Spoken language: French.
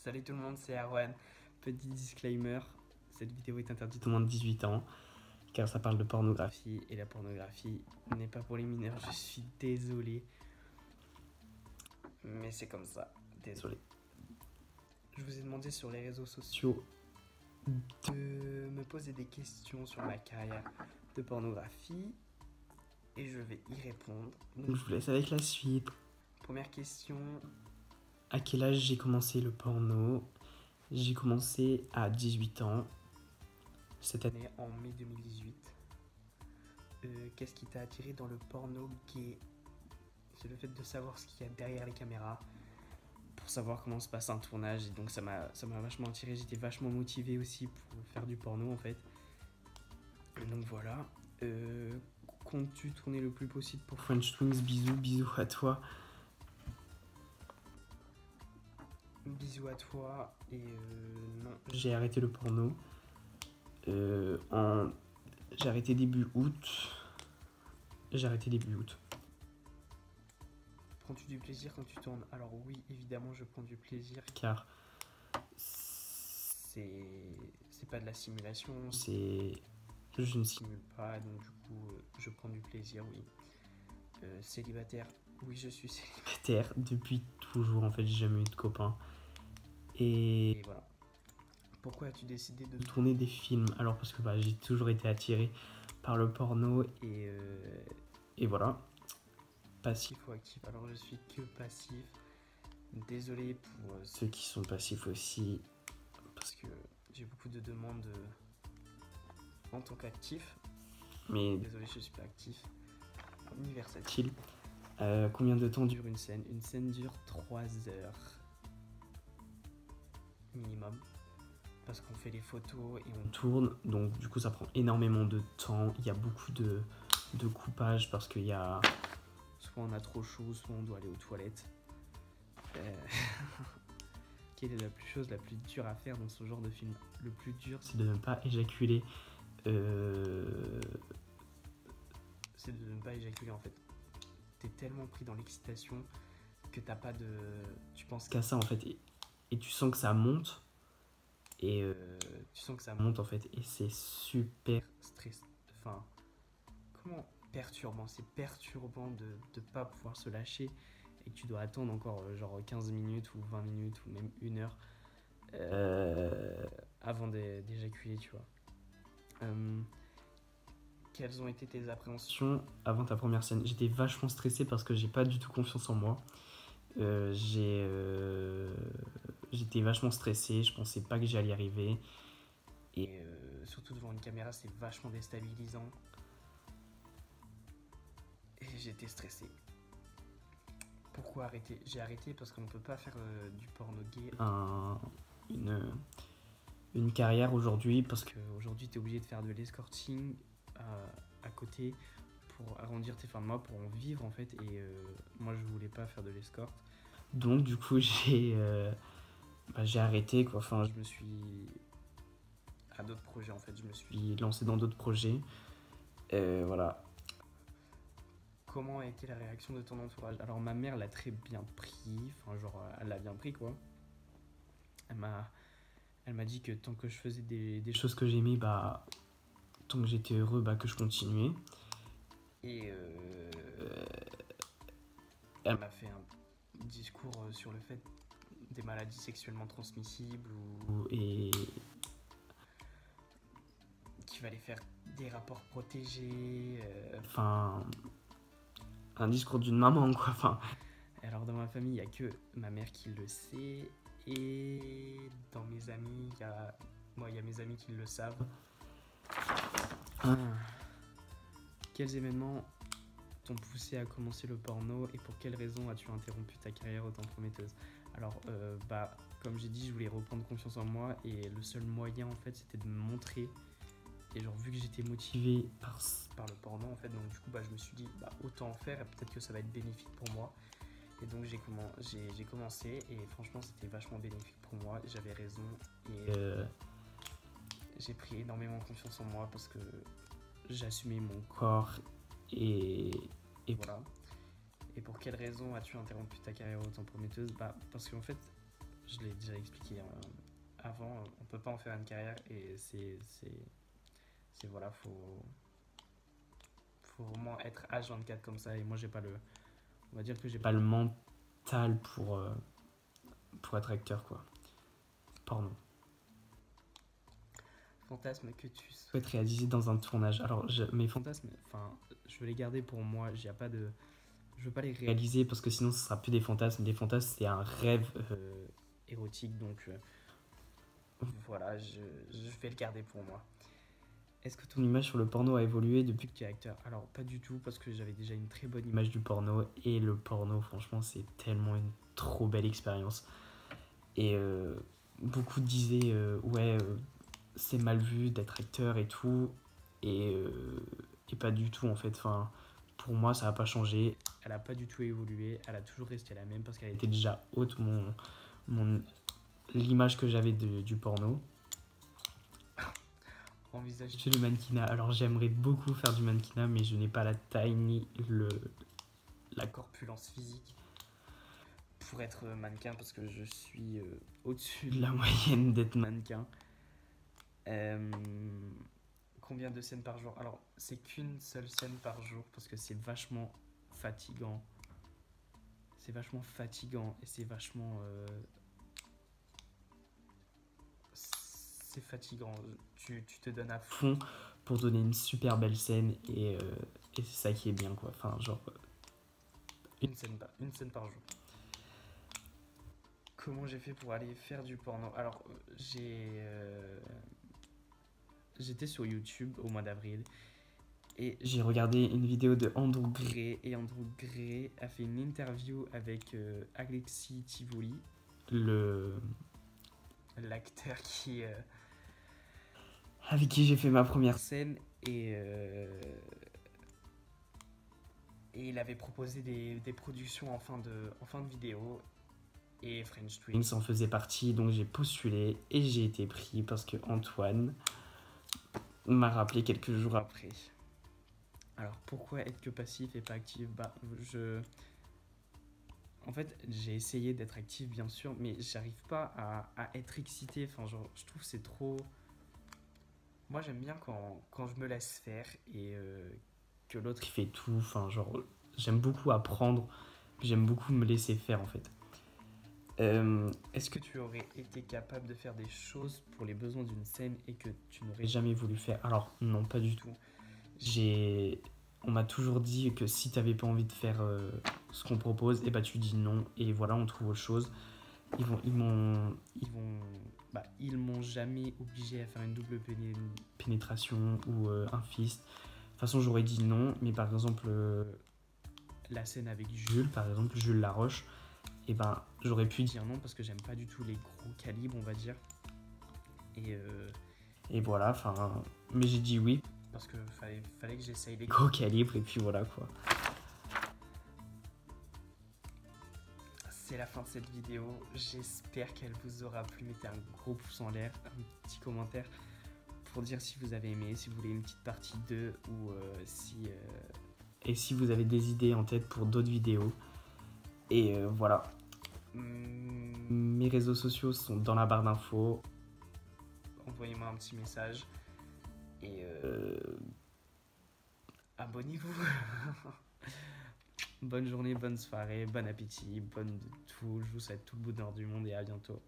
Salut tout le monde, c'est Arwan. Petit disclaimer, cette vidéo est interdite aux moins de 18 ans car ça parle de pornographie et la pornographie n'est pas pour les mineurs, je suis désolé. Mais c'est comme ça, désolé. Je vous ai demandé sur les réseaux sociaux de me poser des questions sur ma carrière de pornographie et je vais y répondre. Donc je vous laisse avec la suite. Première question, à quel âge j'ai commencé le porno? J'ai commencé à 18 ans, cette année en mai 2018. Qu'est-ce qui t'a attiré dans le porno gay? C'est le fait de savoir ce qu'il y a derrière les caméras, pour savoir comment se passe un tournage, et donc ça m'a vachement attiré, j'étais vachement motivé aussi pour faire du porno en fait. Et donc voilà. Comptes-tu tourner le plus possible pour French Twins? Bisous à toi. Bisous à toi, et non, j'ai arrêté le porno. J'ai arrêté début août. Prends-tu du plaisir quand tu tournes? Alors oui, évidemment, je prends du plaisir car c'est pas de la simulation, je ne simule pas, donc du coup, je prends du plaisir, oui. Célibataire? Oui, je suis célibataire depuis toujours, en fait, j'ai jamais eu de copain. Et voilà. Pourquoi as-tu décidé de tourner des films? Alors parce que j'ai toujours été attiré par le porno et voilà. Passif ou actif? Alors je suis que passif. Désolé pour ceux qui sont passifs aussi, parce que j'ai beaucoup de demandes en tant qu'actif. Mais désolé, je suis pas actif. Ni versatile. Combien de temps dure une scène? Une scène dure 3 heures minimum, parce qu'on fait les photos et on tourne, donc du coup ça prend énormément de temps. Il y a beaucoup de coupage parce qu'il y a soit on a trop chaud, soit on doit aller aux toilettes. Quelle est la chose la plus dure à faire dans ce genre de film? Le plus dur, c'est de ne pas éjaculer. C'est de ne pas éjaculer en fait. T'es tellement pris dans l'excitation que t'as pas de... Tu penses qu'à ça en fait, et tu sens que ça monte. Et tu sens que ça monte en fait, et c'est super stressant. Enfin, comment perturbant? C'est perturbant de pas pouvoir se lâcher et que tu dois attendre encore genre 15 minutes ou 20 minutes ou même 1 heure avant d'éjaculer, tu vois. Quelles ont été tes appréhensions avant ta première scène? J'étais vachement stressé parce que j'ai pas du tout confiance en moi. J'étais vachement stressé, je pensais pas que j'allais y arriver. Et surtout devant une caméra, c'est vachement déstabilisant. Et j'étais stressé. Pourquoi arrêter? J'ai arrêté parce qu'on ne peut pas faire du porno gay une carrière aujourd'hui, parce qu'aujourd'hui tu es obligé de faire de l'escorting à côté pour arrondir tes fins de mois, pour en vivre en fait. Et moi je voulais pas faire de l'escorte. Donc du coup j'ai arrêté quoi. Enfin, je me suis à d'autres projets en fait. Je me suis lancé dans d'autres projets. Voilà. Comment a été la réaction de ton entourage? Alors ma mère l'a très bien pris. Enfin genre elle l'a bien pris quoi. Elle m'a dit que tant que je faisais des choses que j'aimais, tant que j'étais heureux, que je continuais. Et elle m'a fait un discours sur le fait des maladies sexuellement transmissibles et qu'il fallait faire des rapports protégés. Enfin, un discours d'une maman quoi. Enfin, alors dans ma famille, il n'y a que ma mère qui le sait, et dans mes amis, il y a mes amis qui le savent. Quels événements t'ont poussé à commencer le porno et pour quelles raisons as-tu interrompu ta carrière autant prometteuse? Alors, comme j'ai dit, je voulais reprendre confiance en moi et le seul moyen en fait c'était de me montrer. Et genre, vu que j'étais motivé par le porno en fait, donc du coup je me suis dit autant en faire et peut-être que ça va être bénéfique pour moi. Et donc j'ai commencé et franchement c'était vachement bénéfique pour moi, j'avais raison, et j'ai pris énormément confiance en moi parce que j'assumais mon corps et voilà. Et pour quelle raison as-tu interrompu ta carrière autant prometteuse? Parce qu'en fait je l'ai déjà expliqué avant, on peut pas en faire une carrière et voilà, faut vraiment être H24 comme ça et moi j'ai pas le, on va dire que j'ai pas le mental pour être acteur quoi. Porno. Fantasme que tu souhaites réaliser dans un tournage. Alors mes fantasmes, enfin je veux les garder pour moi, j'ai pas de, je veux pas les réaliser parce que sinon ce sera plus des fantasmes. Des fantasmes c'est un rêve érotique donc voilà, je vais le garder pour moi. Est-ce que ton image sur le porno a évolué depuis que tu es acteur? Alors pas du tout parce que j'avais déjà une très bonne image du porno et le porno franchement c'est tellement une trop belle expérience. Et beaucoup disaient ouais c'est mal vu d'être acteur et tout et pas du tout en fait. Enfin, pour moi ça n'a pas changé. Elle n'a pas du tout évolué, elle a toujours resté la même parce qu'elle était déjà haute l'image que j'avais du porno. Envisage-tu le mannequinat? Alors j'aimerais beaucoup faire du mannequinat mais je n'ai pas la taille ni la corpulence physique pour être mannequin parce que je suis au-dessus de la moyenne d'être mannequin. Combien de scènes par jour? Alors c'est qu'une seule scène par jour parce que c'est vachement fatigant. C'est vachement fatigant et c'est vachement... c'est fatigant. Tu te donnes à fond pour donner une super belle scène et c'est ça qui est bien quoi. Enfin genre une scène par jour. Comment j'ai fait pour aller faire du porno? Alors j'étais sur YouTube au mois d'avril et j'ai regardé une vidéo de Andrew Gray et Andrew Gray a fait une interview avec Alexis Tivoli, l'acteur qui avec qui j'ai fait ma première scène et il avait proposé des productions en fin de vidéo et French Twins en faisait partie donc j'ai postulé et j'ai été pris parce que Antoine m'a rappelé quelques jours après. Alors pourquoi être que passif et pas actif? En fait, j'ai essayé d'être actif bien sûr, mais j'arrive pas à être excité. Enfin, genre, je trouve que c'est trop. Moi, j'aime bien quand je me laisse faire et que l'autre il fait tout. Enfin, genre, j'aime beaucoup apprendre, j'aime beaucoup me laisser faire en fait. Est-ce que tu aurais été capable de faire des choses pour les besoins d'une scène et que tu n'aurais jamais voulu faire? Alors, non, pas du tout. On m'a toujours dit que si t'avais pas envie de faire ce qu'on propose, et bah tu dis non et voilà on trouve autre chose. Ils m'ont jamais obligé à faire une double pénétration ou un fist. De toute façon j'aurais dit non, mais par exemple la scène avec Jules, par exemple Jules Laroche, et ben j'aurais pu dire non parce que j'aime pas du tout les gros calibres on va dire. Et voilà, enfin, mais j'ai dit oui parce que fallait que j'essaye les gros calibres et puis voilà quoi. C'est la fin de cette vidéo, j'espère qu'elle vous aura plu. Mettez un gros pouce en l'air, un petit commentaire pour dire si vous avez aimé, si vous voulez une petite partie 2 ou et si vous avez des idées en tête pour d'autres vidéos. Et voilà. Mes réseaux sociaux sont dans la barre d'infos. Envoyez-moi un petit message et abonnez-vous. Bonne journée, bonne soirée, bon appétit, bonne tout. Je vous souhaite tout le bonheur du monde et à bientôt.